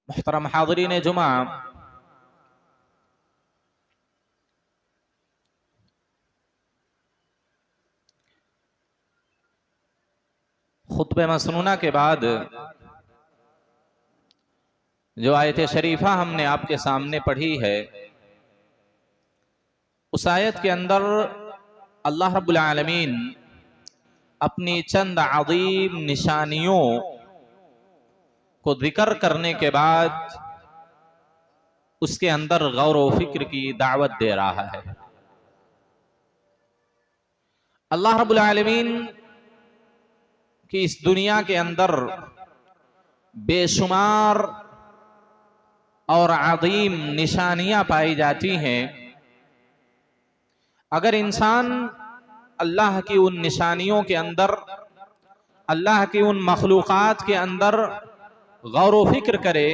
मुहतरम हाज़रीन जुमा, खुतबे मसनूना के बाद जो आयत शरीफा हमने आपके सामने पढ़ी है, उस आयत के अंदर अल्लाह रब्बुल आलमीन अपनी चंद अज़ीम निशानियों को जिक्र करने के बाद उसके अंदर गौर व फिक्र की दावत दे रहा है। अल्लाह रब्बुल आलमीन कि इस दुनिया के अंदर बेशुमार और अज़ीम निशानियां पाई जाती हैं। अगर इंसान अल्लाह की उन निशानियों के अंदर, अल्लाह की उन मखलूक़ात के अंदर गौर व फिक्र करे,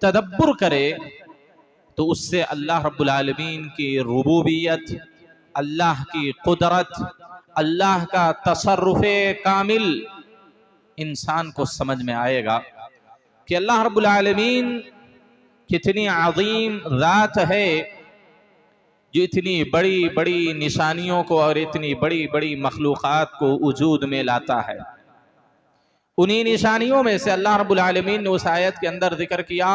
तदब्बुर करे, तो उससे अल्लाह रब्बुल आलमीन की रुबूबियत, अल्लाह की कुदरत, अल्लाह का तसर्रुफ़े कामिल इंसान को समझ में आएगा कि अल्लाह रब्बुल आलमीन कितनी अज़ीम ज़ात है जो इतनी बड़ी बड़ी निशानियों को और इतनी बड़ी बड़ी मखलूक़ात को वजूद में लाता है। उन्हीं निशानियों में से अल्लाह रब्बुल आलमीन ने उस आयत के अंदर जिक्र किया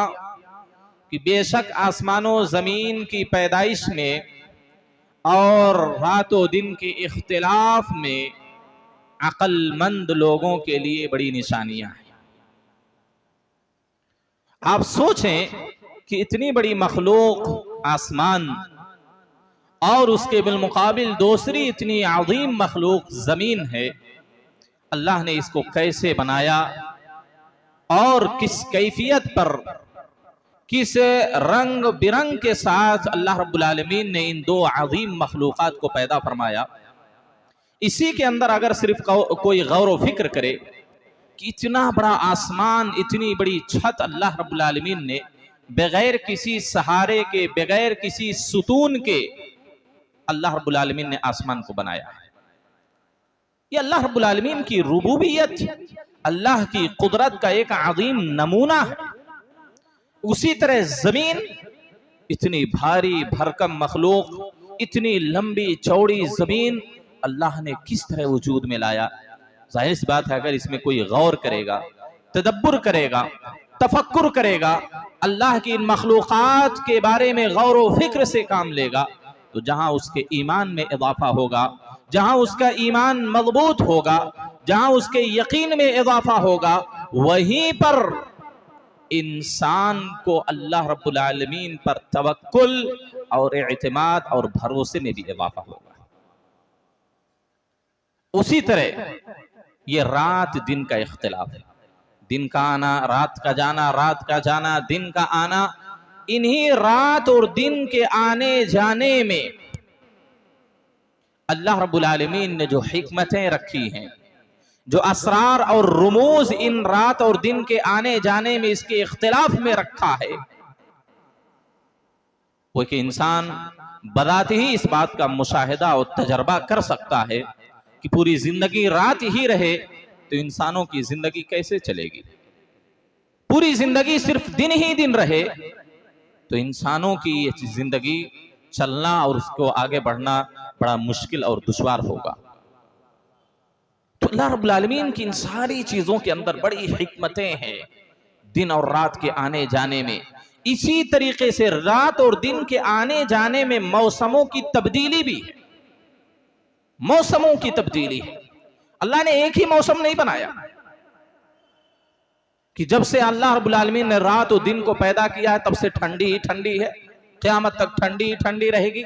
कि बेशक आसमानों ज़मीन की पैदाइश में और रातों दिन के इख्तिलाफ में अक्लमंद लोगों के लिए बड़ी निशानियां हैं। आप सोचें कि इतनी बड़ी मखलूक आसमान और उसके बिलमुकाबिल दूसरी इतनी अज़ीम मखलूक ज़मीन है, अल्लाह ने इसको कैसे बनाया और किस कैफियत पर, किस रंग बिरंग के साथ अल्लाह रब्बुल आलमीन ने इन दो अज़ीम मखलूक़ात को पैदा फरमाया। इसी के अंदर अगर सिर्फ कोई गौर व फिक्र करे कि इतना बड़ा आसमान, इतनी बड़ी छत अल्लाह रब्बुल आलमीन ने बगैर किसी सहारे के, बगैर किसी सुतून के अल्लाह रब्बुल आलमीन ने आसमान को बनाया है। ये अल्लाह रब्बुल आलमीन की रुबूबियत, अल्लाह की कुदरत का एक अज़ीम नमूना है। उसी तरह जमीन, इतनी भारी भरकम मखलूक, इतनी लंबी चौड़ी जमीन अल्लाह ने किस तरह वजूद में लाया। जाहिर सी बात है, अगर इसमें कोई गौर करेगा, तदब्बुर करेगा, तफक्कुर करेगा, अल्लाह की इन मखलूक़ात के बारे में गौर व फिक्र से काम लेगा, तो जहां उसके ईमान में इजाफा होगा, जहां उसका ईमान मजबूत होगा, जहां उसके यकीन में इजाफा होगा, वहीं पर इंसान को अल्लाह रब्बुल आलमीन पर तवक्कुल और इत्मीनान और भरोसे में भी इजाफा होगा। उसी तरह ये रात दिन का इख्तिलाफ है, दिन का आना, रात का जाना, रात का जाना, दिन का आना, इन्हीं रात और दिन के आने जाने में अल्लाह रब्बुल आलमीन ने जो हिकमतें रखी हैं, जो असरार और रुमूज इन रात और दिन के आने जाने में, इसके इख्तिलाफ में रखा है, वो कि इंसान बदात ही इस बात का मुशाहिदा और तजर्बा कर सकता है कि पूरी जिंदगी रात ही रहे तो इंसानों की जिंदगी कैसे चलेगी। पूरी जिंदगी सिर्फ दिन ही दिन रहे तो इंसानों की ये जिंदगी चलना और उसको आगे बढ़ना बड़ा मुश्किल और दुश्वार होगा। तो अल्लाह रब्बुल आलमीन की इन सारी चीजों के अंदर बड़ी हिकमतें हैं, दिन और रात के आने जाने में। इसी तरीके से रात और दिन के आने जाने में मौसमों की तब्दीली भी है, मौसमों की तब्दीली है। अल्लाह ने एक ही मौसम नहीं बनाया कि जब से अल्लाह रब्बुल आलमीन ने रात और दिन को पैदा किया है तब से ठंडी ही ठंडी है, क़यामत तक ठंडी ही ठंडी रहेगी,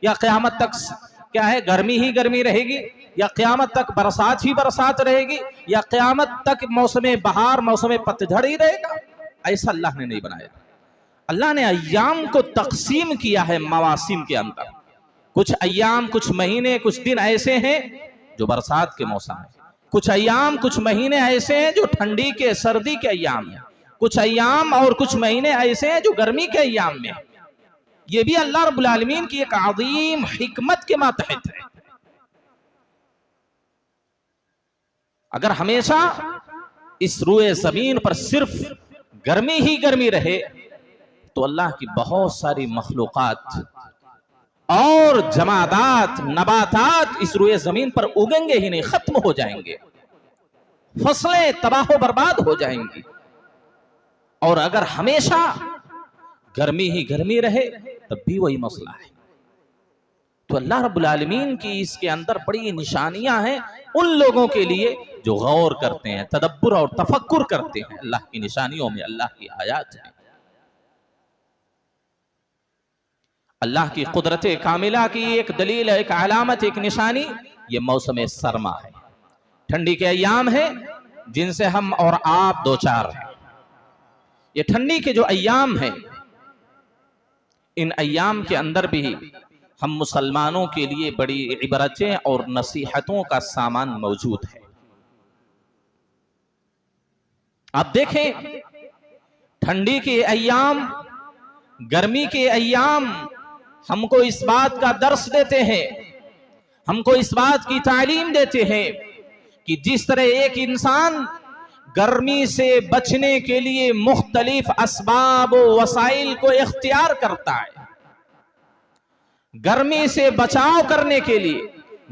या क़यामत तक क्या है, गर्मी ही गर्मी रहेगी, या क़यामत तक बरसात ही बरसात रहेगी, या क़यामत तक मौसम बहार, मौसम पतझड़ ही रहेगा। ऐसा अल्लाह ने नहीं बनाया। अल्लाह ने अय्याम को तकसीम किया है मवासिम के अंदर। कुछ अय्याम, कुछ महीने, कुछ दिन ऐसे हैं जो बरसात के मौसम है, कुछ अय्याम, कुछ महीने ऐसे हैं जो ठंडी के, सर्दी के अय्याम हैं, कुछ अय्याम और कुछ महीने ऐसे हैं जो गर्मी के अय्याम में है। ये भी अल्लाह रब्बुल आलमीन की एक अज़ीम हिकमत के मातहत है। अगर हमेशा इस रूए जमीन पर सिर्फ गर्मी ही गर्मी रहे तो अल्लाह की बहुत सारी मखलूकात और जमादात नबातात इस रुए जमीन पर उगेंगे ही नहीं, खत्म हो जाएंगे, फसलें तबाह बर्बाद हो जाएंगी। और अगर हमेशा गर्मी ही गर्मी रहे तब भी वही मसला है। तो अल्लाह रब्बुल आलमीन की इसके अंदर बड़ी निशानियां हैं उन लोगों के लिए जो गौर करते हैं, तदब्बुर और तफक्कुर करते हैं। अल्लाह की निशानियों में अल्लाह की आयात है, अल्लाह की कुदरत कामिला की एक दलील, एक अलामत, एक निशानी ये मौसम सरमा है। ठंडी के अय्याम है जिनसे हम और आप दो चार हैं। ये ठंडी के जो अय्याम हैं, इन अय्याम के अंदर भी हम मुसलमानों के लिए बड़ी इबरतें और नसीहतों का सामान मौजूद है। आप देखें, ठंडी के अय्याम, गर्मी के अय्याम हमको इस बात का दर्स देते हैं, हमको इस बात की तालीम देते हैं कि जिस तरह एक इंसान गर्मी से बचने के लिए मुख्तलिफ असबाब व वसाइल को इख्तियार करता है, गर्मी से बचाव करने के लिए,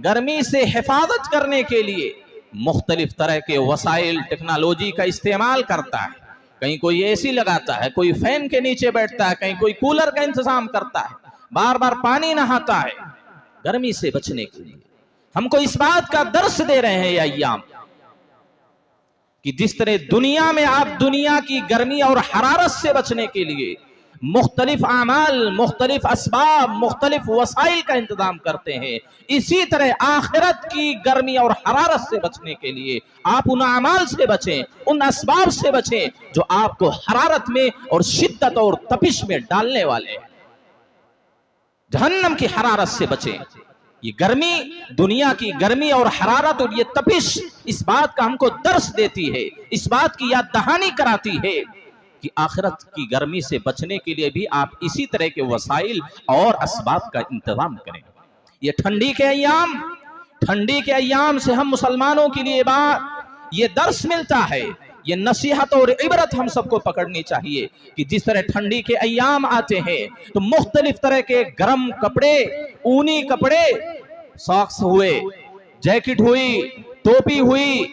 गर्मी से हिफाजत करने के लिए मुख्तलिफ तरह के वसाइल टेक्नोलॉजी का इस्तेमाल करता है। कहीं कोई एसी लगाता है, कोई फैन के नीचे बैठता है, कहीं कोई कूलर का इंतजाम करता है, बार बार पानी नहाता है गर्मी से बचने के लिए। हमको इस बात का दर्स दे रहे हैं ये अय्याम कि जिस तरह दुनिया में आप दुनिया की गर्मी और हरारत से बचने के लिए मुख्तलिफ आमाल, मुख्तलिफ असबाब, मुख्तलिफ वसाइल का इंतजाम करते हैं, इसी तरह आखिरत की गर्मी और हरारत से बचने के लिए आप उन आमाल से बचें, उन असबाब से बचें जो आपको हरारत में और शिद्दत और तपिश में डालने वाले हैं। जहन्नम की हरारत से बचें। ये गर्मी, दुनिया की गर्मी और हरारत और ये तपिश इस बात का हमको दर्स देती है, इस बात की याद दहानी कराती है कि आखिरत की गर्मी से बचने के लिए भी आप इसी तरह के वसाइल और असबाब का इंतजाम करें। ये ठंडी के अय्याम, ठंडी के अय्याम से हम मुसलमानों के लिए बात ये दर्स मिलता है, ये नसीहत और इबरत हम सबको पकड़नी चाहिए कि जिस तरह ठंडी के अय्याम आते हैं तो मुख्तलिफ तरह के गर्म कपड़े, ऊनी कपड़े, सॉक्स हुए, जैकेट हुई, टोपी हुई,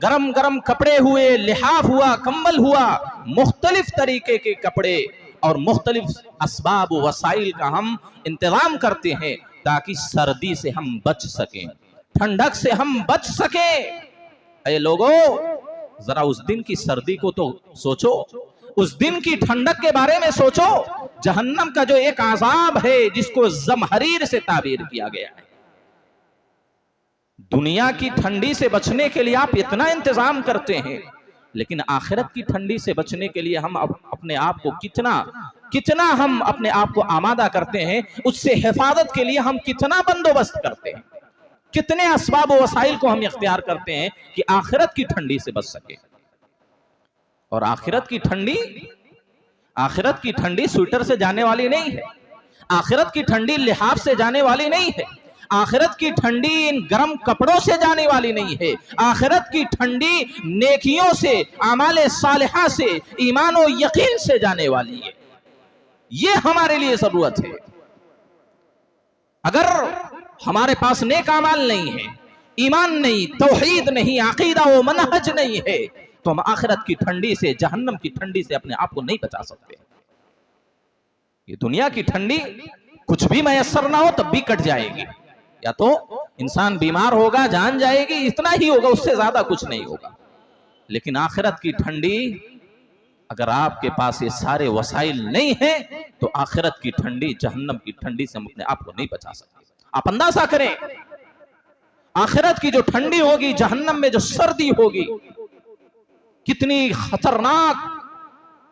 गरम गरम कपड़े हुए, लिहाफ हुआ, कंबल हुआ, मुख्तलिफ तरीके के कपड़े और मुख्तलिफ असबाब वसाइल का हम इंतजाम करते हैं ताकि सर्दी से हम बच सकें, ठंडक से हम बच सकें। अरे लोगों, जरा उस दिन की सर्दी को तो सोचो, उस दिन की ठंडक के बारे में सोचो। जहन्नम का जो एक आजाब है जिसको जमहरीर से ताबीर किया गया है। दुनिया की ठंडी से बचने के लिए आप इतना इंतजाम करते हैं, लेकिन आखिरत की ठंडी से बचने के लिए हम अपने आप को कितना हम अपने आप को आमादा करते हैं, उससे हिफाजत के लिए हम कितना बंदोबस्त करते हैं, कितने असबाब व वसाइल को हम इख्तियार करते हैं कि आखिरत की ठंडी से बच सके। और आखिरत की ठंडी स्वेटर से जाने वाली नहीं है, आखिरत की ठंडी लिहाफ से जाने वाली नहीं है, आखिरत की ठंडी इन गर्म कपड़ों से जाने वाली नहीं है, आखिरत की ठंडी नेकियों से, आमाले सालिहा से, ईमान और यकीन से जाने वाली है। ये हमारे लिए जरूरत है। अगर हमारे पास नेक अमाल नहीं है, ईमान नहीं, तौहीद नहीं, अकीदा व मनहज नहीं है, तो हम आखिरत की ठंडी से, जहन्नम की ठंडी से अपने आप को नहीं बचा सकते। ये दुनिया की ठंडी कुछ भी मयसर ना हो तब भी कट जाएगी, या तो इंसान बीमार होगा, जान जाएगी, इतना ही होगा, उससे ज्यादा कुछ नहीं होगा। लेकिन आखिरत की ठंडी, अगर आपके पास ये सारे वसाइल नहीं है तो आखिरत की ठंडी, जहन्नम की ठंडी से हम अपने आप को नहीं बचा सकते। आप अंदाजा करें, आखिरत की जो ठंडी होगी, जहन्नम में जो सर्दी होगी, कितनी खतरनाक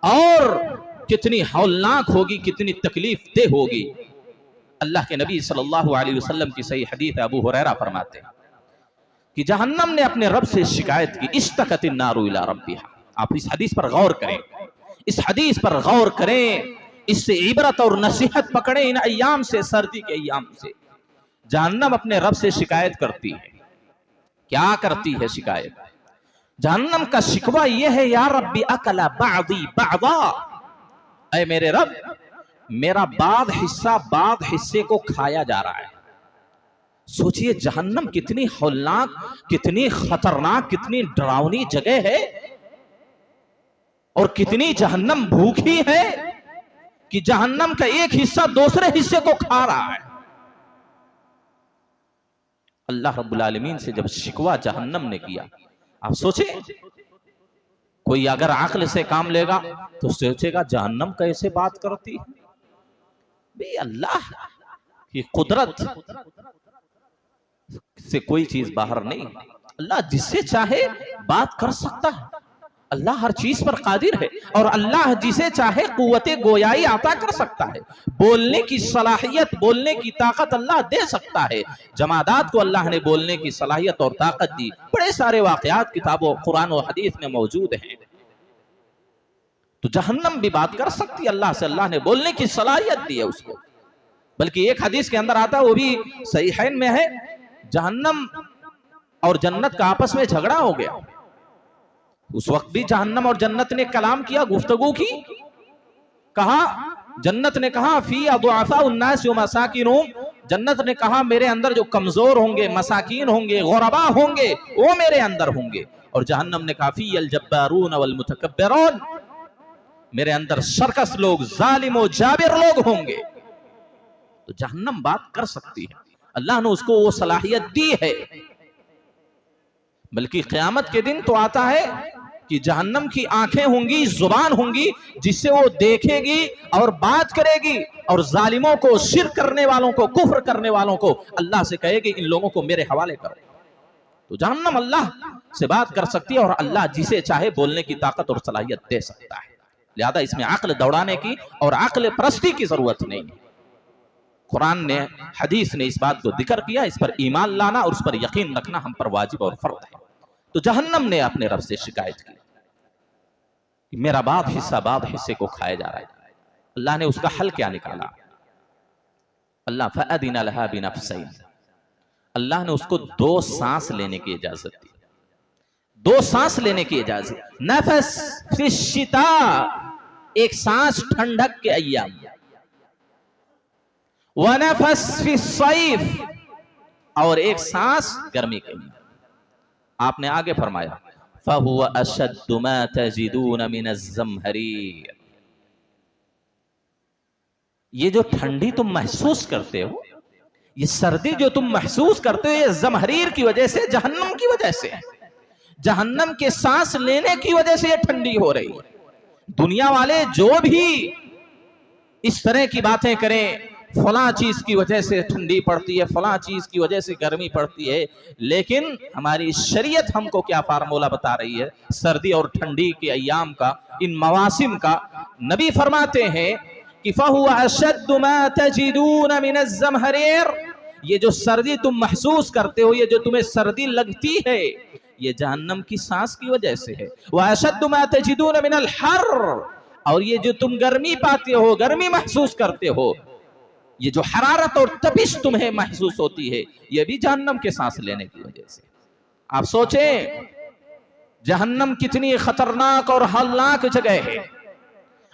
और कितनी हौलनाक होगी, कितनी तकलीफ दे होगी। अल्लाह के नबी सल्लल्लाहु अलैहि वसल्लम की सही हदीस है, अबू हुरैरा फरमाते हैं कि जहन्नम ने अपने रब से शिकायत की, इश्तकतिन नारु इला रब्बिहा। आप इस हदीस पर गौर करें, इस हदीस पर गौर करें, इससे इबरत और नसीहत पकड़े। इन अय्याम से, सर्दी के अय्याम से जहन्नम अपने रब से शिकायत करती है। क्या करती है शिकायत? जहन्नम का शिकवा यह है, या रब्बी अकला बादी बादा, ऐ मेरे रब, मेरा बाद हिस्से को खाया जा रहा है। सोचिए जहन्नम कितनी हौलनाक, कितनी खतरनाक, कितनी डरावनी जगह है, और कितनी जहन्नम भूखी है कि जहन्नम का एक हिस्सा दूसरे हिस्से को खा रहा है। अल्लाह रब्बुल आलमीन से जब शिकवा जहन्नम ने किया, आप सोचे कोई अगर अक्ल से काम लेगा तो सोचेगा जहन्नम कैसे बात करती है। भाई अल्लाह की कुदरत से कोई चीज बाहर नहीं। अल्लाह जिससे चाहे बात कर सकता है, अल्लाह हर चीज पर कादिर है, और अल्लाह जिसे चाहे कुव्वते गोयाई अता कर सकता है। बोलने की सलाहियत, बोलने की ताकत अल्लाह दे सकता है। जमादात को अल्लाह ने बोलने की सलाहियत और ताकत दी। बड़े सारे वाकयात किताबों कुरान और हदीस में मौजूद हैं। तो जहन्नम भी बात कर सकती है अल्लाह से, अल्लाह ने बोलने की सलाहियत दी है उसको। बल्कि एक हदीस के अंदर आता है, वो भी सहीहैन में है, जहन्नम और जन्नत का आपस में झगड़ा हो गया। उस वक्त भी जहन्नम और जन्नत ने कलाम किया, गुफ्तगू की। कहा, जन्नत ने कहा फी अदुआफा उन्नास व मसाकिनहुम, जन्नत ने कहा मेरे अंदर जो कमजोर होंगे, मसाकीन होंगे, गुरबा होंगे, वो मेरे अंदर होंगे। और जहन्नम ने कहा फी अल जब्बारून वल मुतकब्बिरून, मेरे अंदर सरकस लोग, जालिम और जाबिर लोग होंगे। तो जहन्नम बात कर सकती है, अल्लाह ने उसको वो सलाहियत दी है। बल्कि क़यामत के दिन तो आता है कि जहन्नम की आंखें होंगी, जुबान होंगी, जिससे वो देखेगी और बात करेगी, और जालिमों को, शिर्क करने वालों को, कुफ्र करने वालों को अल्लाह से कहेगी इन लोगों को मेरे हवाले करो। तो जहन्नम अल्लाह से बात कर सकती है, और अल्लाह जिसे चाहे बोलने की ताकत और सलाहियत दे सकता है। लिहाजा इसमें अक्ल दौड़ाने की और अक्ल परस्ती की जरूरत नहीं है। कुरान ने, हदीस ने इस बात को जिक्र किया, इस पर ईमान लाना और उस पर यकीन रखना हम पर वाजिब और फर्ज है। तो जहन्नम ने अपने रब से शिकायत की कि मेरा बाद हिस्से को खाया जा रहा है। अल्लाह ने उसका हल क्या निकाला? अल्लाह फअदिना लहा बिनफ्सैन, अल्लाह ने उसको 2 सांस लेने की इजाजत दी। 2 सांस लेने की इजाजत। नफस फिश्शिता, एक सांस ठंडक के अय्याम, व नफस फिस्सैफ, और एक सांस गर्मी के अय्याम। आपने आगे फरमाया फहुवा अशद्दु मा तजिदून मिनज़्ज़महरीर, ये जो ठंडी तुम महसूस करते हो, ये सर्दी जो तुम महसूस करते हो, ये ज़महरीर की वजह से, जहन्नम की वजह से है। जहन्नम के सांस लेने की वजह से ये ठंडी हो रही है। दुनिया वाले जो भी इस तरह की बातें करें, फला चीज की वजह से ठंडी पड़ती है, फला चीज की वजह से गर्मी पड़ती है, लेकिन हमारी शरीयत हमको क्या फार्मूला बता रही है सर्दी और ठंडी के अय्याम का, इन मवासिम का? नबी फरमाते हैं कि फहुवा अशद्दु मा तजिदून मिनज़्ज़महरीर, ये जो सर्दी तुम महसूस करते हो, ये जो तुम्हें सर्दी लगती है, ये जहन्नम की सांस की वजह से है। व अशद्दु मा तजिदून मिनल हर्र, और ये जो तुम गर्मी पाते हो, गर्मी महसूस करते हो, ये जो हरारत और तपिश तुम्हें महसूस होती है, ये भी जहन्नम के सांस लेने की वजह से। आप सोचें जहन्नम कितनी खतरनाक और हौलनाक जगह है।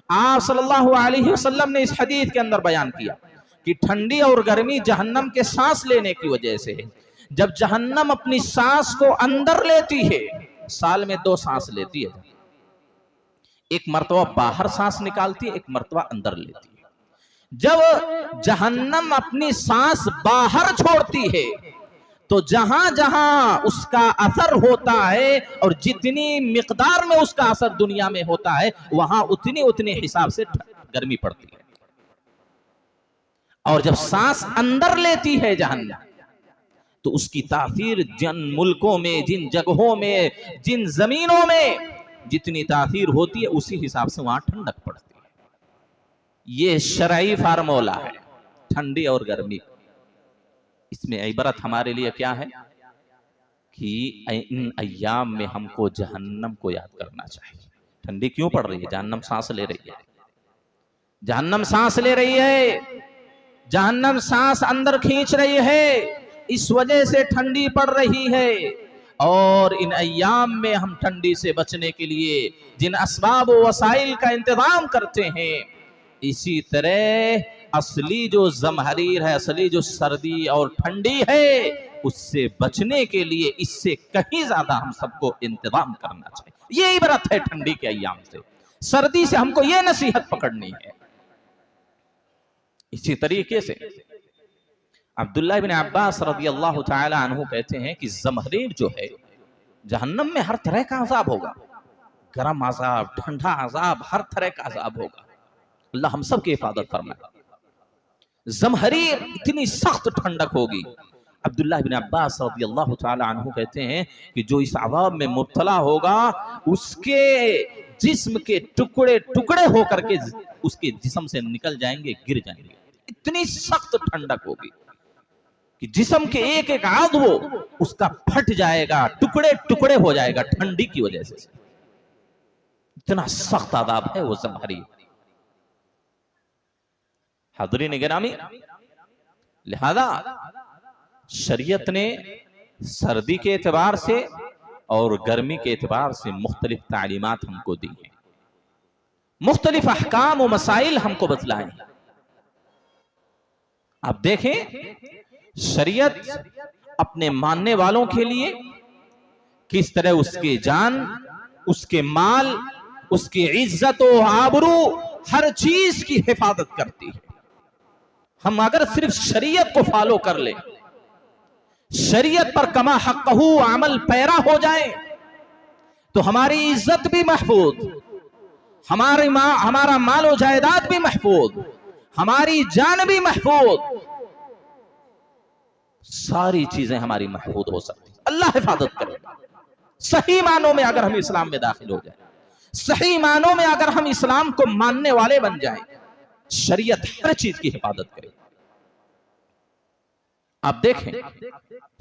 आप सल्लल्लाहु अलैहि वसल्लम ने इस हदीस के अंदर बयान किया कि ठंडी और गर्मी जहन्नम के सांस लेने की वजह से है। जब जहन्नम अपनी सांस को अंदर लेती है, साल में 2 सांस लेती है, एक मर्तबा बाहर सांस निकालती है, एक मर्तबा अंदर लेती है। जब जहन्नम अपनी सांस बाहर छोड़ती है तो जहां जहां उसका असर होता है और जितनी मिकदार में उसका असर दुनिया में होता है, वहां उतने हिसाब से गर्मी पड़ती है। और जब सांस अंदर लेती है जहन्नम, तो उसकी तासीर जिन मुल्कों में, जिन जगहों में, जिन जमीनों में जितनी तासीर होती है, उसी हिसाब से वहां ठंडक पड़ती है। ये शरई फार्मूला है ठंडी और गर्मी। इसमें इबरत हमारे लिए क्या है कि इन अय्याम में हमको जहन्नम को याद करना चाहिए। ठंडी क्यों पड़ रही है? जहन्नम सांस ले रही है, जहन्नम सांस ले रही है, जहन्नम सांस अंदर खींच रही है, इस वजह से ठंडी पड़ रही है। और इन अय्याम में हम ठंडी से बचने के लिए जिन असबाब व वसाइल का इंतजाम करते हैं, इसी तरह असली जो ज़महरीर है, असली जो सर्दी और ठंडी है, उससे बचने के लिए इससे कहीं ज्यादा हम सबको इंतजाम करना चाहिए। ये इबरत है ठंडी के अय्याम से, सर्दी से हमको ये नसीहत पकड़नी है। इसी तरीके से अब्दुल्ला इब्न अब्बास रज़ियल्लाहु ताला अन्हु कहते हैं कि ज़महरीर जो है, जहन्नम में हर तरह का अज़ाब होगा, गर्म अज़ाब, ठंडा अज़ाब, हर तरह का अज़ाब होगा। अल्लाह हम सब की हिफाजत फरमाए। ज़महरीर इतनी सख्त ठंडक होगी। अब्दुल्ला इब्न अब्बास रज़ियल्लाहु ताला अन्हु कहते हैं कि जो इस अज़ाब में मुब्तला होगा, उसके जिस्म के टुकड़े टुकड़े होकर के उसके जिस्म से निकल जाएंगे, गिर जाएंगे। इतनी सख्त ठंडक होगी कि जिस्म के एक एक आज़ वो उसका फट जाएगा, टुकड़े टुकड़े हो जाएगा ठंडी की वजह से। इतना सख्त अज़ाब है वो ज़महरीर। हाज़रीन गिरामी, लिहाजा शरीयत ने सर्दी के एतबार से और गर्मी के एतबार से मुख्तलिफ तालीमात हमको दी हैं, मुख्तलिफ अहकाम और मसाइल हमको बतलाए हैं। आप देखें, शरीयत अपने मानने वालों के लिए किस तरह उसके जान, उसके माल, उसकी इज्जत और आबरू, हर चीज की हिफाजत करती है। हम अगर सिर्फ शरीयत को फॉलो कर ले, शरीयत पर कमा हक़्क़हू अमल पैरा हो जाए, तो हमारी इज्जत भी महफूज, हमारा माल और जायदाद भी महफूज, हमारी जान भी महफूज, सारी चीजें हमारी महफूज हो सकती। अल्लाह हिफाजत करेगा। सही मानों में अगर हम इस्लाम में दाखिल हो जाए, सही मानों में अगर हम इस्लाम को मानने वाले बन जाएं, शरीयत हर चीज की हिफाजत करे। आप देखें,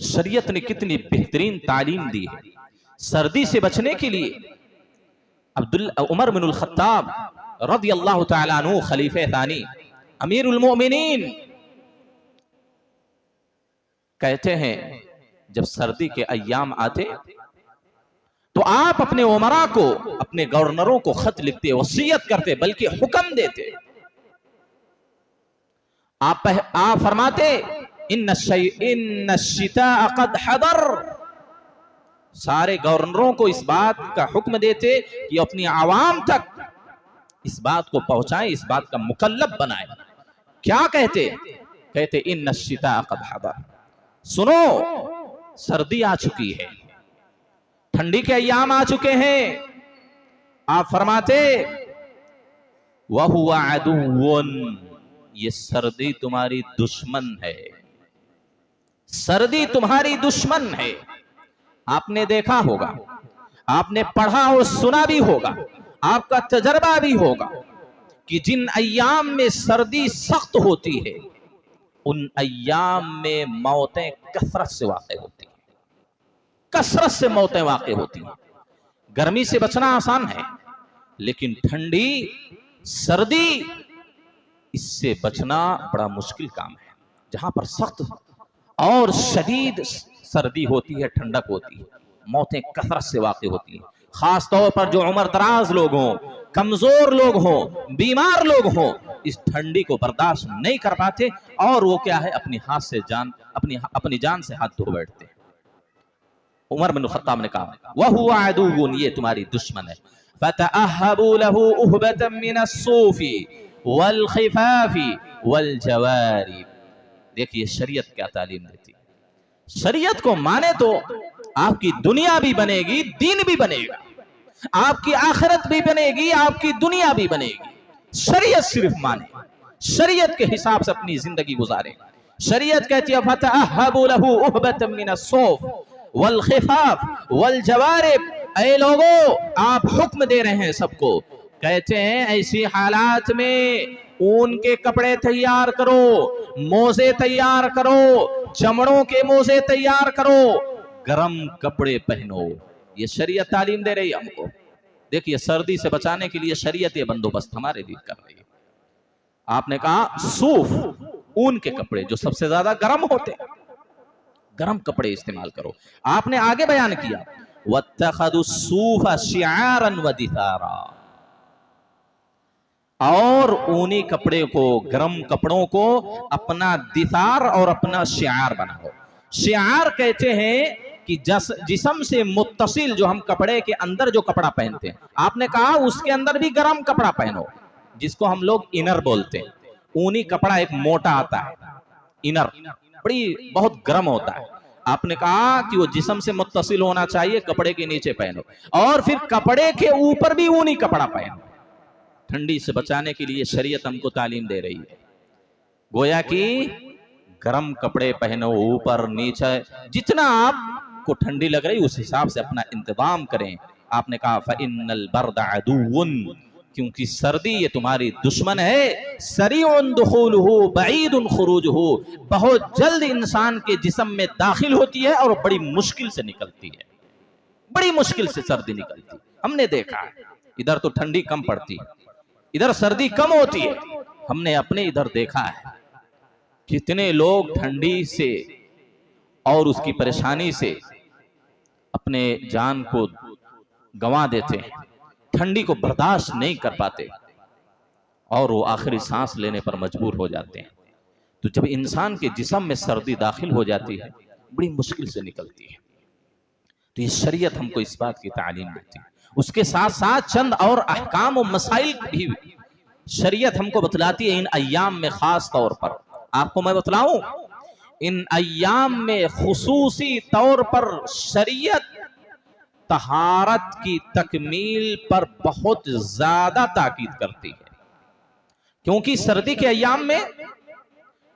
शरीयत ने कितनी बेहतरीन तालीम दी है सर्दी से बचने के लिए। उमर बिन खत्ताब रज़ियल्लाहु ताला अन्हु खलीफे तानी अमीरुल मोमिनीन कहते हैं, जब सर्दी के अय्याम आते तो आप अपने उमरा को, अपने गवर्नरों को खत लिखते, वसीयत करते, बल्कि हुक्म देते। आप फरमाते, इन्न शिता क़द हदर। सारे गवर्नरों को इस बात का हुक्म देते कि अपनी आवाम तक इस बात को पहुंचाएं, इस बात का मुकल्लब बनाएं। क्या कहते? कहते इन्न शिता क़द हदर, सुनो सर्दी आ चुकी है, ठंडी के अय्याम आ चुके हैं। आप फरमाते वहुवा अदुव्वुन, ये सर्दी तुम्हारी दुश्मन है, सर्दी तुम्हारी दुश्मन है। आपने देखा होगा, आपने पढ़ा और सुना भी होगा, आपका तजर्बा भी होगा कि जिन अय्याम में सर्दी सख्त होती है, उन अय्याम में मौतें कसरत से वाक़ई होती हैं, कसरत से मौतें वाक़ई होती हैं। गर्मी से बचना आसान है, लेकिन ठंडी, सर्दी, इससे बचना बड़ा मुश्किल काम है। जहां पर सख्त और शदीद सर्दी होती है, ठंडक होती है, मौतें कसरत से वाक़ई होती हैं। खास तौर पर जो उम्र दराज लोग हों, कमजोर लोग हों, बीमार लोग हों, इस ठंडी को बर्दाश्त नहीं कर पाते और वो क्या है, अपनी हाथ से जान, अपनी जान से हाथ धो बैठते हैं। उमर बिन खत्ताब ने कहा वहुवा अदुव्वुन, ये तुम्हारी दुश्मन है। फतअहबू लहू उहबतम मिनस्सूफी वल खिफाफी वल जवारिब। देखिए शरीयत क्या तालीम देती है। शरीयत को माने तो आपकी दुनिया भी बनेगी, दीन भी बनेगा, आपकी आखिरत भी बनेगी, आपकी दुनिया भी बनेगी। शरीयत सिर्फ माने, शरीयत के हिसाब से अपनी जिंदगी गुजारे। शरीयत कहती है फतअहबू लहू उहबतम मिनस्सूफ वल खिफाफ वल जवारिब। ऐ लोगों, आप हुक्म दे रहे हैं सबको, कहते हैं ऐसी हालात में ऊन के कपड़े तैयार करो, मोजे तैयार करो, चमड़ों के मोजे तैयार करो, गरम कपड़े पहनो। ये शरीयत तालीम दे रही है हमको। देखिए सर्दी से बचाने के लिए शरीयत ये बंदोबस्त हमारे लिए कर रही है। आपने कहा सूफ, ऊन के कपड़े जो सबसे ज्यादा गर्म होते हैं, गर्म कपड़े इस्तेमाल करो। आपने आगे बयान किया वत्तखदुस्सूफ़ शिआरन व दिसारा, और ऊनी कपड़े को, गर्म कपड़ों को अपना दिसार और अपना शिआर बनाओ। शिआर कहते हैं कि जिस्म से मुत्तसिल, जो हम कपड़े के अंदर जो कपड़ा पहनते हैं, आपने कहा उसके अंदर भी गर्म कपड़ा पहनो, जिसको हम लोग इनर बोलते हैं। ऊनी कपड़ा एक मोटा आता है, इनर बड़ी बहुत गर्म होता है। आपने कहा कि वो जिस्म से मुत्तसिल होना चाहिए, कपड़े के नीचे पहनो, और फिर कपड़े के ऊपर भी ऊनी कपड़ा पहनो। ठंडी से बचाने के लिए शरीयत हमको तालीम दे रही है, गोया कि गर्म कपड़े पहनो ऊपर नीचे, जितना आपको ठंडी लग रही उस हिसाब से अपना इंतजाम करें। आपने कहा फ़इन्नल बर्द अदुव्वुन, क्योंकि सर्दी ये तुम्हारी दुश्मन है। सरीउन दुखूलुहु बईदुन खुरूजुहु, बहुत जल्द इंसान के जिस्म में दाखिल होती है और बड़ी मुश्किल से निकलती है, बड़ी मुश्किल से सर्दी निकलती। हमने देखा है इधर तो ठंडी कम पड़ती है, इधर सर्दी कम होती है। हमने अपने इधर देखा है कितने लोग ठंडी से और उसकी परेशानी से अपने जान को गंवा देते हैं, ठंडी को बर्दाश्त नहीं कर पाते और वो आखिरी सांस लेने पर मजबूर हो जाते हैं। तो जब इंसान के जिस्म में सर्दी दाखिल हो जाती है, बड़ी मुश्किल से निकलती है। तो ये शरीयत हमको इस बात की तालीम देती है। उसके साथ साथ चंद और अहकाम और मसाइल भी शरीयत हमको बतलाती है इन अय्याम में। खास तौर पर आपको मैं बतलाऊं, इन अय्याम में खुसूसी तौर पर शरीयत तहारत की तकमील पर बहुत ज्यादा ताकीद करती है, क्योंकि सर्दी के अय्याम में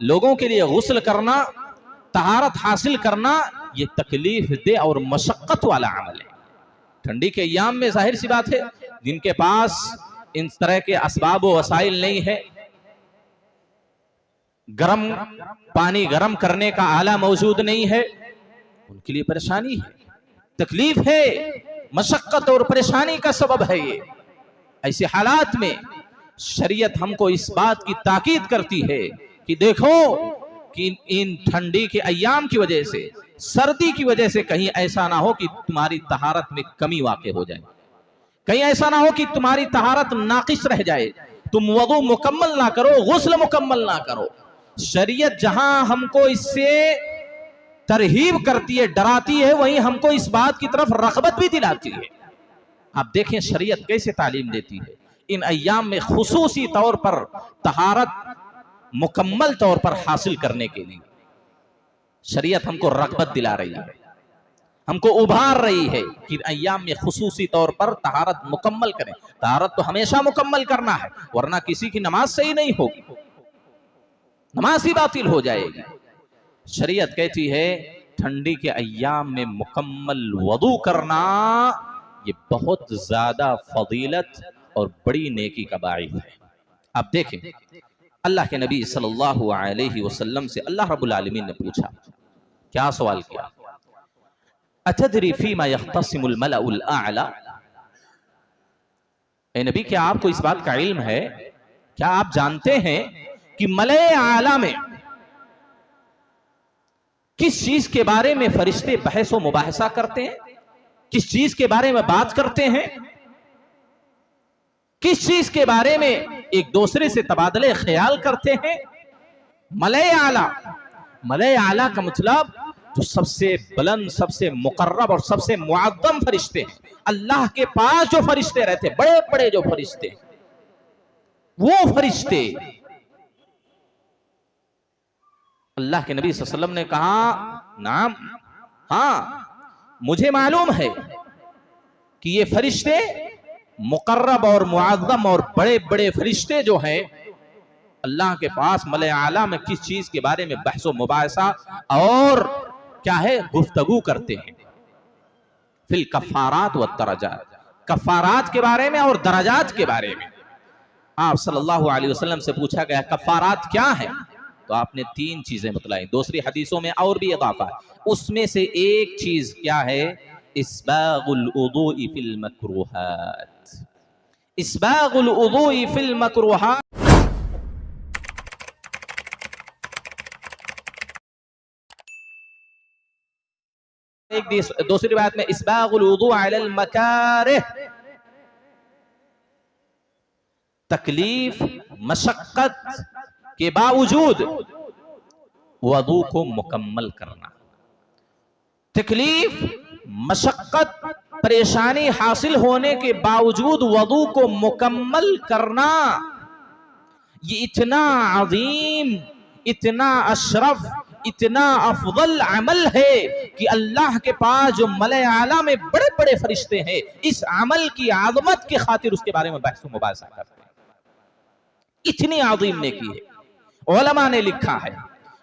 लोगों के लिए गुस्ल करना, तहारत हासिल करना, ये तकलीफ दे और मशक्कत वाला अमल है। ठंडी के अय्याम में जाहिर सी बात है, जिनके पास इन तरह के असबाब व वसाइल नहीं है, गर्म पानी गर्म करने का आला मौजूद नहीं है, उनके लिए परेशानी है, तकलीफ है, मशक्कत और परेशानी का सबब है ये। ऐसे हालात में शरीयत हमको इस बात की ताकीद करती है कि देखो कि इन ठंडी के अय्याम की वजह से, सर्दी की वजह से कहीं ऐसा ना हो कि तुम्हारी तहारत में कमी वाक़ई हो जाए, कहीं ऐसा ना हो कि तुम्हारी तहारत नाकिस रह जाए, तुम वज़ू मुकम्मल ना करो, गुस्ल मुकम्मल ना करो। शरीयत जहां हमको इससे तरहीब करती है, डराती है, वहीं हमको इस बात की तरफ रग़बत भी दिलाती है। आप देखें शरीयत कैसे तालीम देती है इन अय्याम में खुसूसी तौर पर तहारत मुकम्मल तौर पर हासिल करने के लिए। शरीयत हमको रग़बत दिला रही है, हमको उभार रही है कि अय्याम में खुसूसी तौर पर तहारत मुकम्मल करें। तहारत तो हमेशा मुकम्मल करना है, वरना किसी की नमाज सही नहीं होगी, नमाज ही बातिल हो जाएगी। शरीयत कहती है ठंडी के अय्याम में मुकम्मल वज़ू करना ये बहुत ज्यादा फजीलत और बड़ी नेकी का बाइस है। आप देखें अल्लाह के नबी सल्लल्लाहु अलैहि वसल्लम से अल्लाह रब्बुल आलमीन ने पूछा, क्या सवाल किया? अतदरी फीमा यख्तसिमुल मलउल आला, ए नबी क्या आपको इस बात का इल्म है, क्या आप जानते हैं कि मलए आला में किस चीज के बारे में फरिश्ते बहस व मुबाहसा करते हैं, किस चीज के बारे में बात करते हैं, किस चीज के बारे में एक दूसरे से तबादले ख्याल करते हैं? मलए आला, मलए आला का मतलब जो सबसे बुलंद, सबसे मुकर्रब और सबसे मुअज़्ज़म फरिश्ते हैं, अल्लाह के पास जो फरिश्ते रहते, बड़े बड़े जो फरिश्ते, वो फरिश्ते। अल्लाह के नबी सल्लल्लाहु अलैहि वसल्लम ने कहा, नाम, हाँ मुझे मालूम है कि ये फरिश्ते मुकर्रब और मुअज़्ज़म और बड़े बड़े फरिश्ते जो हैं अल्लाह के पास मलए आला में किस चीज के बारे में बहस व मुबाहसा और क्या है गुफ्तगू करते हैं। फिल कफ़ारात व दरजात, कफ़ारात के बारे में और दरजात के बारे में। आप सल्लल्लाहु अलैहि वसल्लम से पूछा गया कफ़ारात क्या है, तो आपने 3 चीजें बतलाई। दूसरी हदीसों में और भी इज़ाफ़ा है, उसमें से एक चीज क्या है? इस्बाग़ुल वुज़ूइ फिल मकरूहात, इस्बाग़ुल वुज़ूइ फिल मकरूहात। एक दूसरी रिवायत में इस्बागुल वुदू अलल मकारिह, तकलीफ मशक्कत के बावजूद वुदू को मुकम्मल करना। तकलीफ मशक्कत परेशानी हासिल होने के बावजूद वुदू को मुकम्मल करना, ये इतना अजीम, इतना अशरफ, इतना अफजल अमल है कि अल्लाह के पास जो मले आला में बड़े बड़े फरिश्ते हैं, इस अमल की आज़मत के खातिर उसके बारे में बहस मुबासा करते हैं। इतनी आज़ीम नेकी है। उलमा ने लिखा है,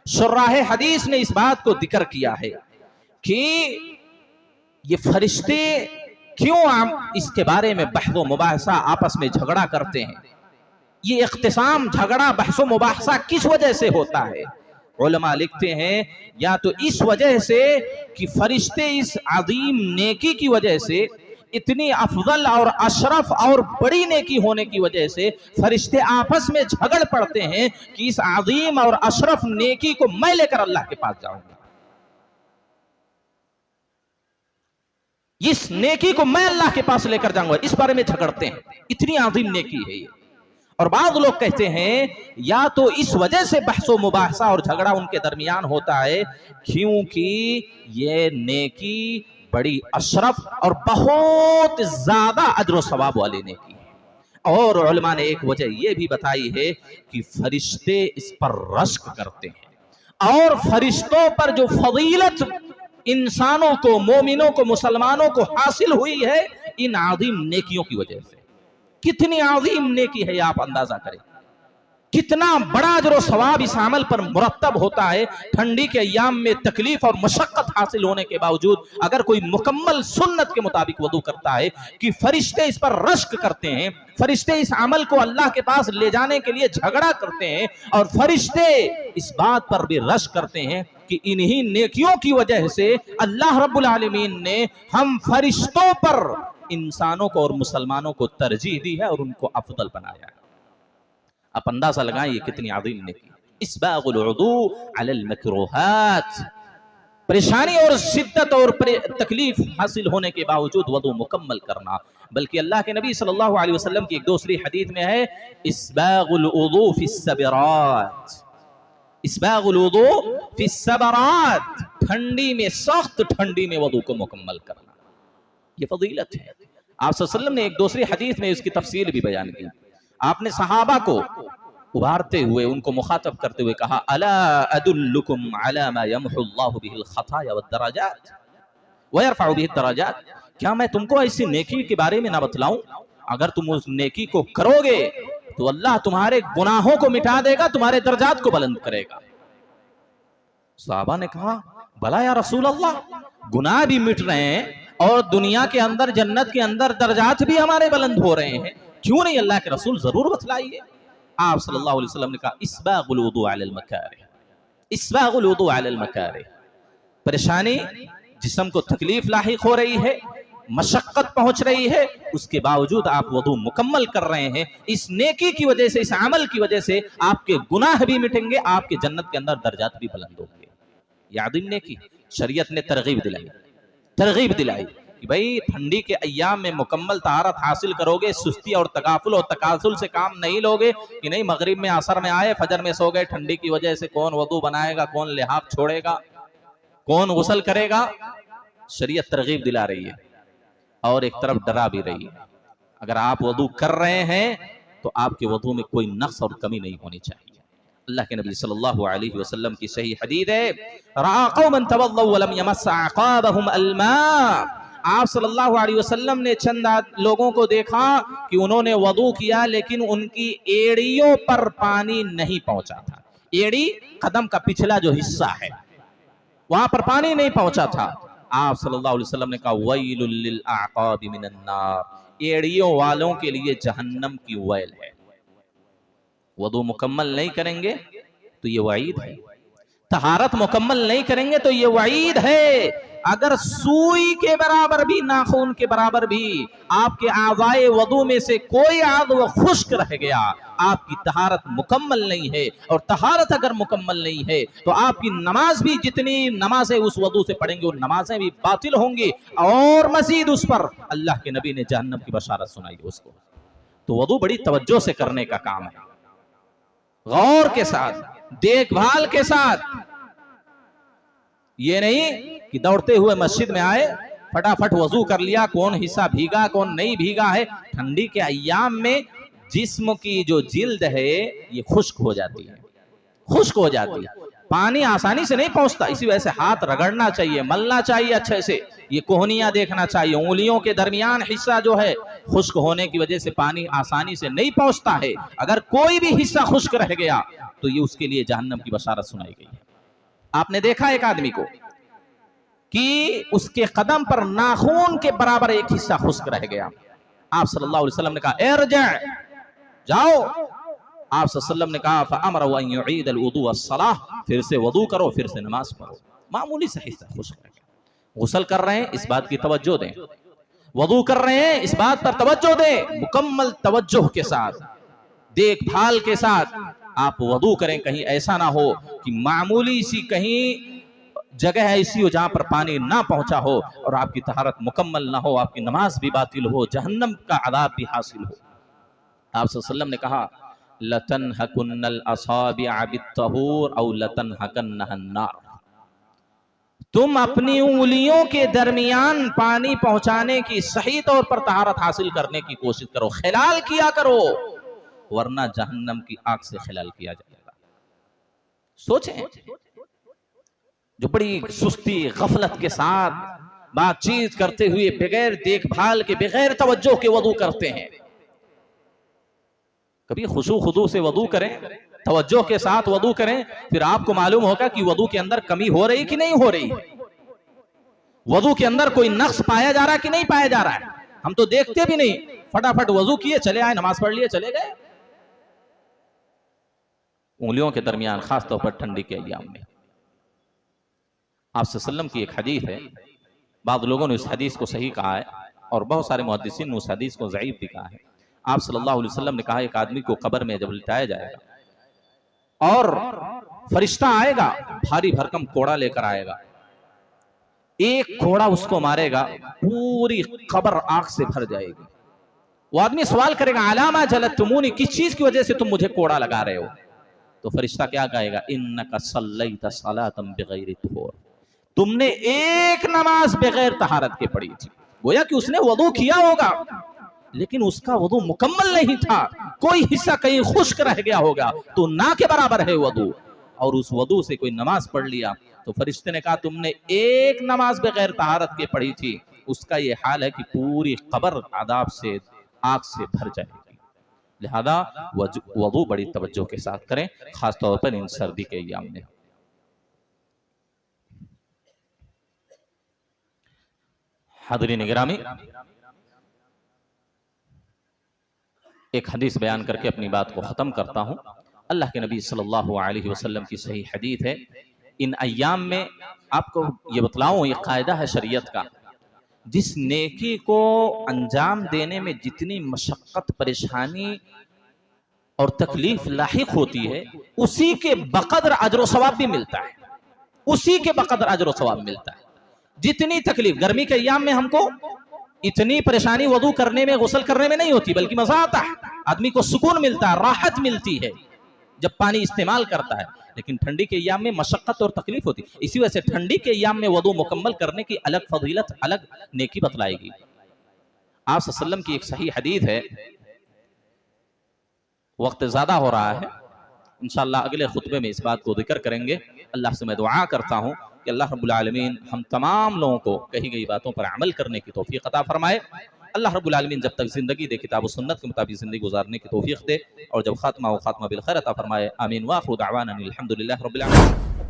शुर्राह हदीस ने इस बात को जिक्र किया है कि ये फरिश्ते क्यों इसके बारे में बहस मुबासा आपस में झगड़ा करते हैं। ये इख्तिसाम, झगड़ा, बहस मुबासा किस वजह से होता है? उलमा लिखते हैं या तो इस वजह से कि फरिश्ते इस अजीम नेकी की वजह से, इतनी अफजल और अशरफ और बड़ी नेकी होने की वजह से फरिश्ते आपस में झगड़ पड़ते हैं कि इस अजीम और अशरफ नेकी को मैं लेकर अल्लाह के पास जाऊंगा, इस नेकी को मैं अल्लाह के पास लेकर जाऊंगा, इस बारे में झगड़ते हैं। इतनी अजीम नेकी है ये। और बाद लोग कहते हैं या तो इस वजह से बहसो मुबाहसा और झगड़ा उनके दरमियान होता है क्योंकि ये नेकी बड़ी अशरफ और बहुत ज्यादा अजर सवाब वाली नेकी है। और उलमा ने एक वजह यह भी बताई है कि फरिश्ते इस पर रश्क करते हैं और फरिश्तों पर जो फजीलत इंसानों को, मोमिनों को, मुसलमानों को हासिल हुई है इन आज़ीम नेकियों की वजह से। कितनी आज़ीम नेकी है आप अंदाजा करें, कितना बड़ा अजर सवाब इस अमल पर मुरत्तब होता है। ठंडी के अय्याम में तकलीफ और मशक्कत हासिल होने के बावजूद अगर कोई मुकम्मल सुन्नत के मुताबिक वुदू करता है कि फरिश्ते इस पर रश्क करते हैं, फरिश्ते इस अमल को अल्लाह के पास ले जाने के लिए झगड़ा करते हैं और फरिश्ते इस बात पर भी रश्क करते हैं कि इन्हीं नेकियों की वजह से अल्लाह रब्बुल आलमीन ने हम फरिश्तों पर इंसानों को और मुसलमानों को तरजीह दी है और उनको अफजल बनाया है। आप अंदाजा लगाएं ये कितनी अज़ीम नेकी। इस्बागुल वुदू अलल मकरूहात, परेशानी और शिद्दत और तकलीफ हासिल होने के बावजूद वुदू मुकम्मल करना। बल्कि अल्लाह के नबी सल्लल्लाहु अलैहि वसल्लम की एक दूसरी हदीस में है इस्बागुल वुदू फिस्सबरात, इस्बागुल वुदू फिस्सबरात, ठंडी में, सख्त ठंडी में वुदू को मुकम्मल करना, ये फजीलत है। आप सल्लल्लाहु अलैहि वसल्लम ने एक दूसरी हदीस में इसकी तफसील भी बयान की। आपने सहाबा को उभारते हुए, उनको मुखातब करते हुए कहा अला अदुल्लुकुम अला मा यमहुल्लाहु बिहिल खताया वद्दराजात व यरफउ बिहिद दराजात, क्या मैं तुमको ऐसी नेकी के बारे में ना बतलाऊं, अगर तुम उस नेकी को करोगे तो अल्लाह तुम्हारे गुनाहों को मिटा देगा, तुम्हारे दर्जात को बुलंद करेगा। सहाबा ने कहा भला या रसूल अल्लाह, गुनाह भी मिट रहे हैं और दुनिया के अंदर, जन्नत के अंदर दर्जात भी हमारे बुलंद हो रहे हैं, क्यों नहीं अल्लाह के रसूल जरूर बतलाइए। आप सल्लल्लाहु अलैहि वसल्लम ने कहा इस्बागुल वुदू अलल मकारिह, इस्बागुल वुदू अलल मकारिह, परेशानी, जिस्म को तकलीफ लाहिक हो रही है, मशक्कत पहुंच रही है, उसके बावजूद आप वुदू मुकम्मल कर रहे हैं, इस नेकी की वजह से, इस अमल की वजह से आपके गुनाह भी मिटेंगे, आपके जन्नत के अंदर दर्जात भी बुलंद होंगे। ये अज़ीम नेकी शरीयत ने तरगीब दिलाई कि भाई ठंडी के अय्याम में मुकम्मल तहारत हासिल करोगे, सुस्ती और तगाफुल और तकासुल से काम नहीं लोगे कि नहीं मगरिब में, असर में आए, फजर में सो गए, ठंडी की वजह से कौन वुदू बनाएगा, कौन लिहाफ छोड़ेगा, कौन गुस्ल करेगा। शरीयत तरगीब दिला रही है और एक तरफ डरा भी रही है। अगर आप वुदू कर रहे हैं तो आपके वुदू में कोई नक्स और कमी नहीं होनी चाहिए। अल्लाह के नबी सल्लल्लाहु अलैहि वसल्लम की सही हदीस है रआ कौमन तवल्लव वलम यमस्स अक़ाबहुम अलमा, आप सल्लल्लाहु अलैहि वसल्लम ने चंद लोगों को देखा कि उन्होंने वुदू किया लेकिन उनकी एड़ियों पर पानी नहीं पहुंचा था। एड़ी कदम का पिछला जो हिस्सा है वहां पर पानी नहीं पहुंचा था। आप सल्लल्लाहु अलैहि वसल्लम ने कहा वैलुल लिल अक़ाबि मिनन नार, एड़ियों वालों के लिए जहन्नम की वैल है। वुदू मुकम्मल नहीं करेंगे तो ये वईद है, तहारत मुकम्मल नहीं करेंगे तो ये वईद है। अगर सुई के बराबर भी, नाखून के बराबर भी आपके आज़ाए वदू में से कोई आज़ू खुश्क रह गया, आपकी तहारत मुकम्मल नहीं है। और तहारत अगर मुकम्मल नहीं है तो आपकी नमाज भी, जितनी नमाजें उस वदू से पढ़ेंगे वो नमाजें भी बातिल होंगी, और मजीद उस पर अल्लाह के नबी ने जहन्नम की बशारत सुनाई उसको। तो वदू बड़ी तवज्जो से करने का काम है, गौर के साथ, देखभाल के साथ। ये नहीं कि दौड़ते हुए मस्जिद में आए, फटाफट वजू कर लिया, कौन हिस्सा भीगा कौन नहीं भीगा है। ठंडी के अय्याम में जिस्म की जो जिल्द है ये खुश्क हो जाती है, खुश्क हो जाती है, पानी आसानी से नहीं पहुंचता। इसी वजह से हाथ रगड़ना चाहिए, मलना चाहिए अच्छे से, ये कोहनियां देखना चाहिए। उंगलियों के दरमियान हिस्सा जो है खुश्क होने की वजह से पानी आसानी से नहीं पहुंचता है। अगर कोई भी हिस्सा खुश्क रह गया तो ये उसके लिए जहन्नम की बशारत सुनाई गई है। आपने देखा एक आदमी को कि उसके कदम पर नाखून के बराबर एक हिस्सा खुश्क रह गया। आप सल्लल्लाहु अलैहि वसल्लम ने कहा इरजा, जाओ। आप सल्लल्लाहु ने कहा फअमर अन युईद अलवुदू वस्सलाह, फिर से वदू करो, फिर से नमाज पढ़ो। मामूली सा हिस्सा खुश्क रह गया। गुस्ल कर रहे हैं, इस बात की तवज्जो दें। वदू कर रहे हैं, इस बात पर तवज्जो दें। मुकम्मल तवज्जो के साथ, देखभाल के साथ आप वदू करें। कहीं ऐसा ना हो कि मामूली सी कहीं जगह ऐसी हो जहां पर पानी ना पहुंचा हो और आपकी तहारत मुकम्मल ना हो, आपकी नमाज भी बातिल हो, जहन्नम का अदाब भी हासिल हो। आप सल्लल्लाहु ने कहा लतनहकुन्नल असाबिअ बित्तहूर औ लतनहकन्नहन नार, तुम अपनी उंगलियों के दरमियान पानी पहुंचाने की सही तौर पर तहारत हासिल करने की कोशिश करो, खिलाल किया करो, वरना जहन्नम की आग से खिलाल किया जाएगा। सोचें, जो बड़ी सुस्ती गफलत के साथ बातचीत करते हुए, बगैर देखभाल के, बगैर तवज्जो के वदू करते हैं। कभी खुशू खुदू से वदू करें, तवज्जो के साथ वदू करें, फिर आपको मालूम होगा कि वदू के अंदर कमी हो रही कि नहीं हो रही, वदू के अंदर कोई नक्स पाया जा रहा है कि नहीं पाया जा रहा है। हम तो देखते भी नहीं, फटाफट वजू किए, चले आए, नमाज पढ़ लिए, चले गए। उंगलियों के दरमियान खासतौर पर ठंडी के अय्याम में। आप सल्लल्लाहु की एक हदीस है, बाद लोगों ने उस हदीस को सही कहा है और बहुत सारे मुहद्दिसीन ने उस हदीस को ज़ईफ भी कहा है। आप सल्लल्लाहु अलैहि वसल्लम ने कहा एक आदमी को कब्र में जब लिटाया जाएगा और फरिश्ता आएगा, भारी भरकम कोड़ा लेकर आएगा, एक कोड़ा उसको मारेगा, पूरी कब्र आग से भर जाएगी। वो आदमी सवाल करेगा अलामा जलतमुनी, किस चीज की वजह से तुम मुझे कोड़ा लगा रहे हो? तो फरिश्ता क्या कहेगा, इन्नका सल्लैता सलातम बिगैरि तुहूर, तुमने एक नमाज बगैर तहारत के पढ़ी थी। गोया कि उसने वदू किया होगा लेकिन उसका वदू मुकम्मल नहीं था, कोई हिस्सा कहीं खुश्क रह गया होगा, तो ना के बराबर है वदू, और उस वदू से कोई नमाज पढ़ लिया। तो फरिश्ते ने कहा तुमने एक नमाज बगैर तहारत के पढ़ी थी, उसका ये हाल है कि पूरी कब्र आदाब से, आग से भर जाएगी। लिहाजा वदू बड़ी तवज्जो के साथ करें, खासतौर पर इन सर्दी के अय्याम में। हाज़रीन गिरामी, एक हदीस बयान करके अपनी बात को ख़त्म करता हूँ। अल्लाह के नबी सल्लल्लाहु अलैहि वसल्लम की सही हदीस है। इन अय्याम में आपको ये बतलाऊँ, ये कायदा है शरीयत का, जिस नेकी को अंजाम देने में जितनी मशक्क़त, परेशानी और तकलीफ लाहिक होती है, उसी के बक़द्र अजर व सवाब भी मिलता है, उसी के बक़द्र अजर व सवाब मिलता है। जितनी तकलीफ गर्मी के अय्याम में हमको इतनी परेशानी वदू करने में, गुस्ल करने में नहीं होती, बल्कि मजा आता है, आदमी को सुकून मिलता है, राहत मिलती है जब पानी इस्तेमाल करता है। लेकिन ठंडी के अय्याम में मशक्कत और तकलीफ होती है। इसी वजह से ठंडी के अय्याम में वदू मुकम्मल करने की अलग फजीलत, अलग नेकी बतलाएगी। आप सल्लल्लाहु अलैहि वसल्लम की एक सही हदीस है, वक्त ज्यादा हो रहा है, इंशाअल्लाह अगले खुतबे में इस बात को जिक्र करेंगे। अल्लाह से मैं दुआ करता हूँ कि अल्लाह रब्बुल आलमीन हम तमाम लोगों को कही गई बातों पर अमल करने की तौफीक अता फरमाए। अल्लाह रब्बुल आलमीन जब तक जिंदगी दे, किताब व सुन्नत के मुताबिक जिंदगी गुजारने की तौफीक दे, और जब खात्मा हो खात्मा बिल खैर अता फरमाए। आमीन। व आखिरु दअवाना अनिल हम्दुलिल्लाहि रब्बिल आलमीन।